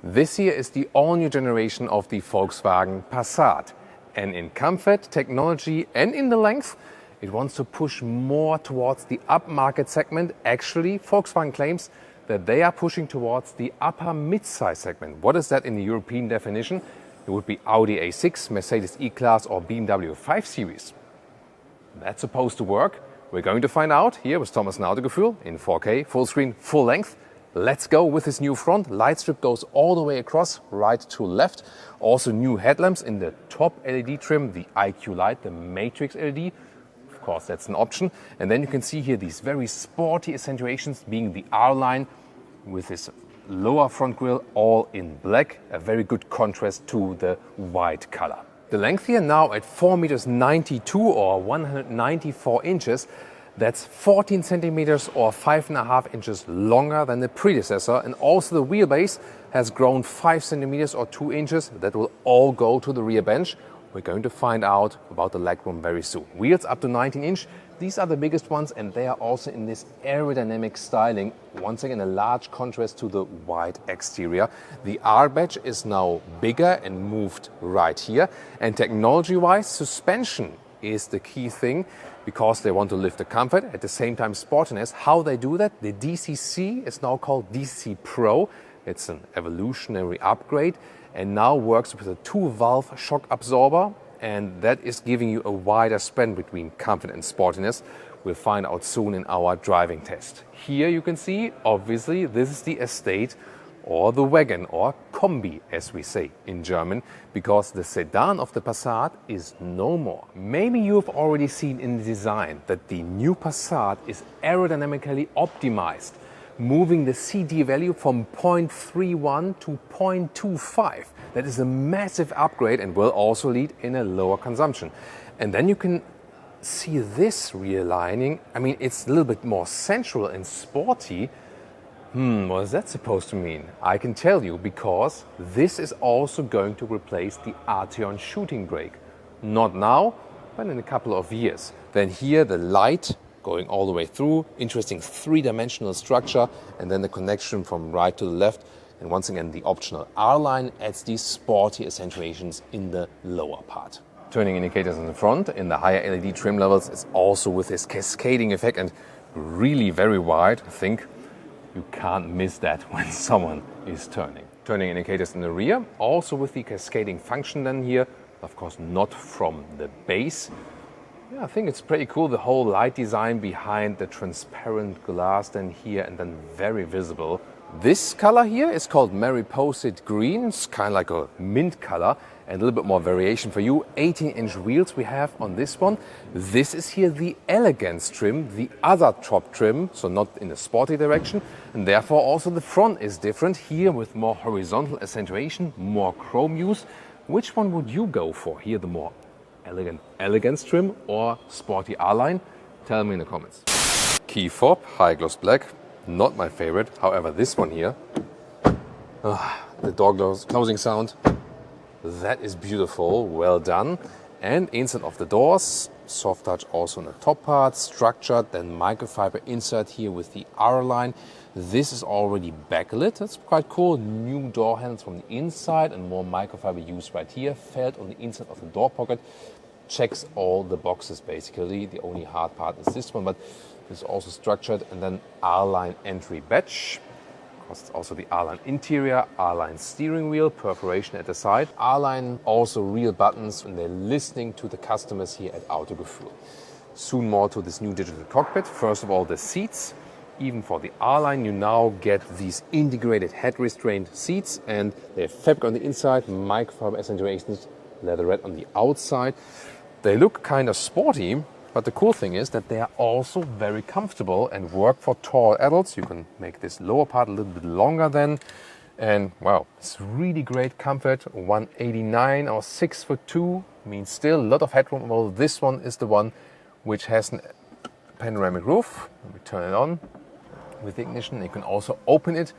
This here is the all-new generation of the Volkswagen Passat. And in comfort, technology and in the length, it wants to push more towards the upmarket segment. Actually, Volkswagen claims that they are pushing towards the upper mid-size segment. What is that in the European definition? It would be Audi A6, Mercedes E-Class or BMW 5 Series. That's supposed to work. We're going to find out here with Thomas Autogefühl in 4K, full screen, full length. Let's go with this new front. Light strip goes all the way across, right to left. Also new headlamps in the top LED trim, the IQ Light, the Matrix LED. Of course, that's an option. And then you can see here these very sporty accentuations being the R-Line with this lower front grille all in black. A very good contrast to the white color. The length here now at 4 meters 92 or 194 inches. That's 14 centimeters or 5.5 inches longer than the predecessor. And also the wheelbase has grown 5 centimeters or 2 inches. That will all go to the rear bench. We're going to find out about the legroom very soon. Wheels up to 19 inch. These are the biggest ones and they are also in this aerodynamic styling. Once again, a large contrast to the white exterior. The R badge is now bigger and moved right here. And technology-wise, suspension is the key thing because they want to lift the comfort, at the same time sportiness. How they do that? The DCC is now called DCC Pro. It's an evolutionary upgrade and now works with a 2-valve shock absorber, and that is giving you a wider span between comfort and sportiness. We'll find out soon in our driving test. Here you can see, obviously, this is the Estate or the wagon or Kombi, as we say in German, because the sedan of the Passat is no more. Maybe you have already seen in the design that the new Passat is aerodynamically optimized, moving the CD value from 0.31 to 0.25. That is a massive upgrade and will also lead in a lower consumption. And then you can see this realigning. I mean, it's a little bit more sensual and sporty. What is that supposed to mean? I can tell you, because this is also going to replace the Arteon shooting brake. Not now, but in a couple of years. Then here the light going all the way through, interesting 3-dimensional structure, and then the connection from right to the left. And once again, the optional R-Line adds these sporty accentuations in the lower part. Turning indicators in the front, in the higher LED trim levels, it's also with this cascading effect and really very wide. I think you can't miss that when someone is turning. Turning indicators in the rear, also with the cascading function then here. Of course, not from the base. Yeah, I think it's pretty cool, the whole light design behind the transparent glass then here and then very visible. This color here is called Mariposate Green. It's kind of like a mint color and a little bit more variation for you. 18-inch wheels we have on this one. This is here the elegance trim, the other top trim, so not in the sporty direction. And therefore also the front is different here with more horizontal accentuation, more chrome use. Which one would you go for? Here the more elegant elegance trim or sporty R-Line? Tell me in the comments. Key fob, high gloss black. Not my favorite. However, this one here, the door closing sound, that is beautiful. Well done. And inside of the doors, soft touch also on the top part, structured, then microfiber insert here with the R-Line. This is already backlit. That's quite cool. New door handles from the inside and more microfiber used right here. Felt on the inside of the door pocket. Checks all the boxes basically. The only hard part is this one, but it's also structured. And then R-Line entry badge. Of course, it's also the R-Line interior, R-Line steering wheel, perforation at the side. R-Line also real buttons when they're listening to the customers here at Autogefühl. Soon more to this new digital cockpit. First of all, the seats. Even for the R-Line, you now get these integrated head restrained seats, and they have fabric on the inside, microfiber accentuations, leatherette on the outside. They look kind of sporty, but the cool thing is that they are also very comfortable and work for tall adults. You can make this lower part a little bit longer then. And wow, it's really great comfort. 189 or 6'2" means still a lot of headroom. Well, this one is the one which has a panoramic roof. Let me turn it on with the ignition. You can also open it.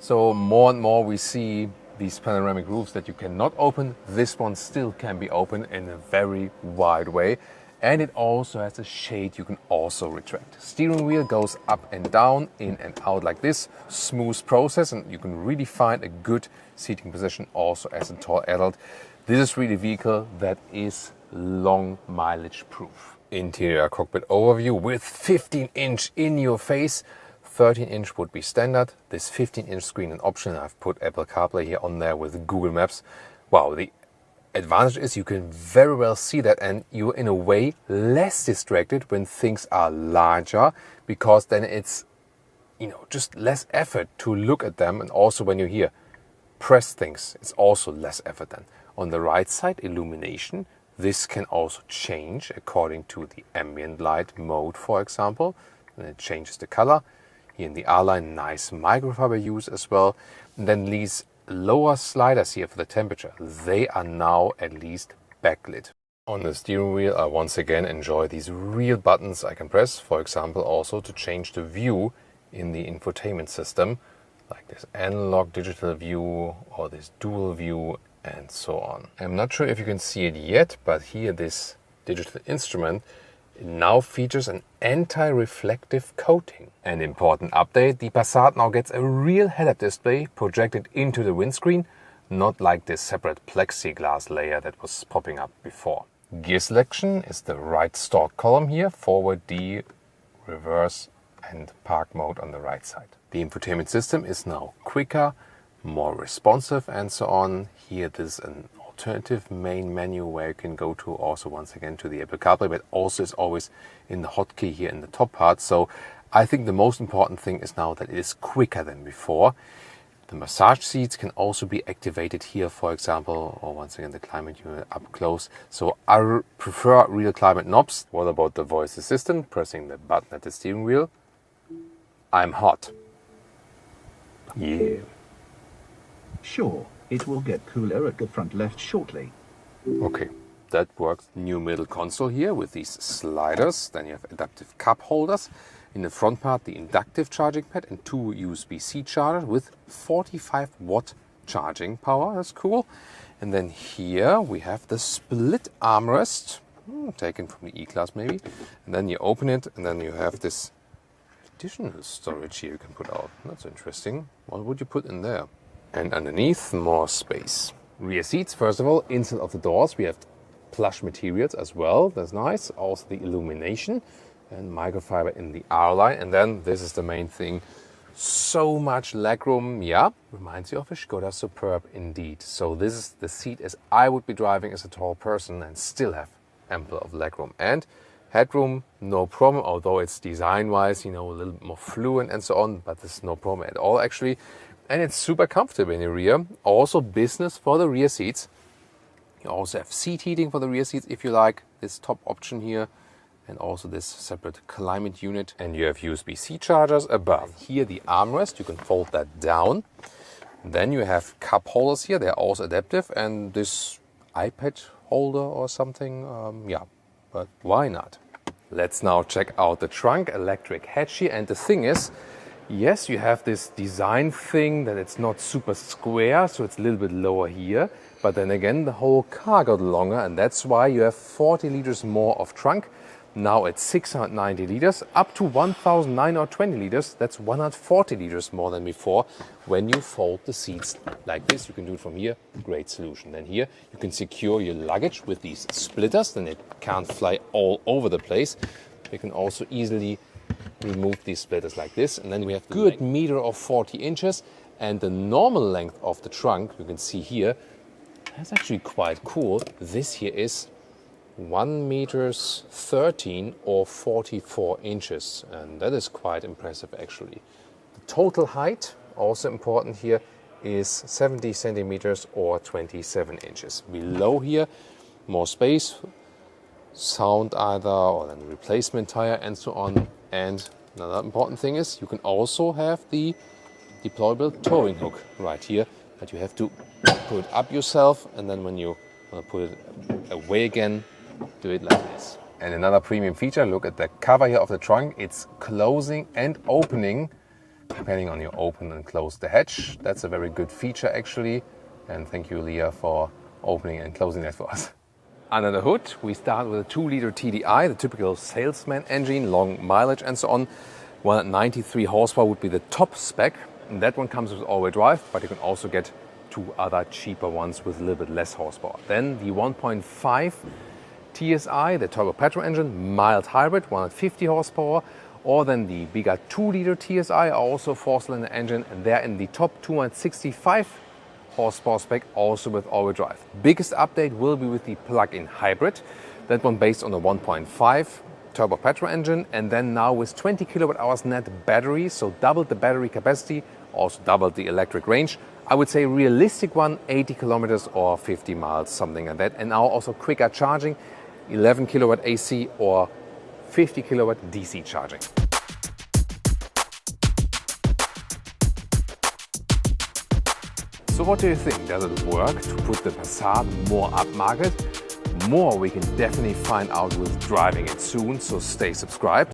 So more and more we see these panoramic roofs that you cannot open. This one still can be open in a very wide way. And it also has a shade you can also retract. Steering wheel goes up and down, in and out like this. Smooth process, and you can really find a good seating position also as a tall adult. This is really a vehicle that is long mileage proof. Interior cockpit overview with 15-inch in your face. 13-inch would be standard. This 15-inch screen an option. I've put Apple CarPlay here on there with Google Maps. Wow, the advantage is you can very well see that, and you're in a way less distracted when things are larger, because then it's, just less effort to look at them. And also when you here press things, it's also less effort then. On the right side, illumination. This can also change according to the ambient light mode, for example. And it changes the color. Here in the R-line, nice microfiber use as well. And then these lower sliders here for the temperature, they are now at least backlit. On the steering wheel, I once again enjoy these real buttons I can press, for example, also to change the view in the infotainment system, like this analog digital view or this dual view and so on. I'm not sure if you can see it yet, but here this digital instrument now features an anti-reflective coating. An important update, the Passat now gets a real head-up display projected into the windscreen, not like this separate plexiglass layer that was popping up before. Gear selection is the right stalk column here, forward D, reverse and park mode on the right side. The infotainment system is now quicker, more responsive and so on. Here there's an alternative main menu where you can go to also once again to the Apple CarPlay, but also is always in the hotkey here in the top part. So I think the most important thing is now that it is quicker than before. The massage seats can also be activated here, for example, or once again the climate unit up close. So I prefer real climate knobs. What about the voice assistant? Pressing the button at the steering wheel. I'm hot. Yeah. Sure, it will get cooler at the front left shortly. Okay, that works. New middle console here with these sliders. Then you have adaptive cup holders. In the front part, the inductive charging pad and 2 USB-C chargers with 45 watt charging power. That's cool. And then here we have the split armrest, taken from the E-Class maybe. And then you open it and then you have this additional storage here you can put out. That's interesting. What would you put in there? And underneath, more space. Rear seats, first of all, inside of the doors, we have plush materials as well. That's nice. Also the illumination and microfiber in the R-line. And then this is the main thing. So much legroom. Yeah, reminds you of a Skoda Superb indeed. So this is the seat as I would be driving as a tall person and still have ample of legroom. And headroom, no problem, although it's design-wise, a little bit more fluent and so on, but this is no problem at all actually. And it's super comfortable in the rear. Also business for the rear seats. You also have seat heating for the rear seats if you like. This top option here. And also this separate climate unit. And you have USB-C chargers above. Here the armrest, you can fold that down. Then you have cup holders here. They're also adaptive. And this iPad holder or something. But why not? Let's now check out the trunk, electric hatch here. And the thing is, yes, you have this design thing that it's not super square, so it's a little bit lower here. But then again, the whole car got longer, and that's why you have 40 liters more of trunk. Now it's 690 liters, up to 1,920 liters. That's 140 liters more than before. When you fold the seats like this, you can do it from here. Great solution. Then here, you can secure your luggage with these splitters. Then it can't fly all over the place. You can also easily remove these splitters like this, and then we have good meter of 40 inches, and the normal length of the trunk you can see here. That's actually quite cool. This here is 1 meters 13 or 44 inches, and that is quite impressive actually. The total height, also important here, is 70 centimeters or 27 inches. Below here, more space, sound either, or then replacement tire and so on. And another important thing is you can also have the deployable towing hook right here, that you have to put it up yourself, and then when you want to put it away again, do it like this. And another premium feature, look at the cover here of the trunk. It's closing and opening, depending on you open and close the hatch. That's a very good feature actually. And thank you, Leah, for opening and closing that for us. Under the hood, we start with a 2-liter TDI, the typical salesman engine, long mileage and so on. 193 horsepower would be the top spec. And that one comes with all-wheel drive, but you can also get two other cheaper ones with a little bit less horsepower. Then the 1.5 TSI, the turbo petrol engine, mild hybrid, 150 horsepower, or then the bigger 2-liter TSI, also 4-cylinder engine, and they're in the top 265 horsepower spec, also with all-wheel drive. Biggest update will be with the plug-in hybrid, that one based on the 1.5 turbo petrol engine, and then now with 20 kilowatt hours net battery, so doubled the battery capacity, also doubled the electric range. I would say realistic one, 80 kilometers or 50 miles, something like that. And now also quicker charging, 11 kilowatt AC or 50 kilowatt DC charging. So what do you think? Does it work to put the Passat more upmarket? More we can definitely find out with driving it soon, so stay subscribed.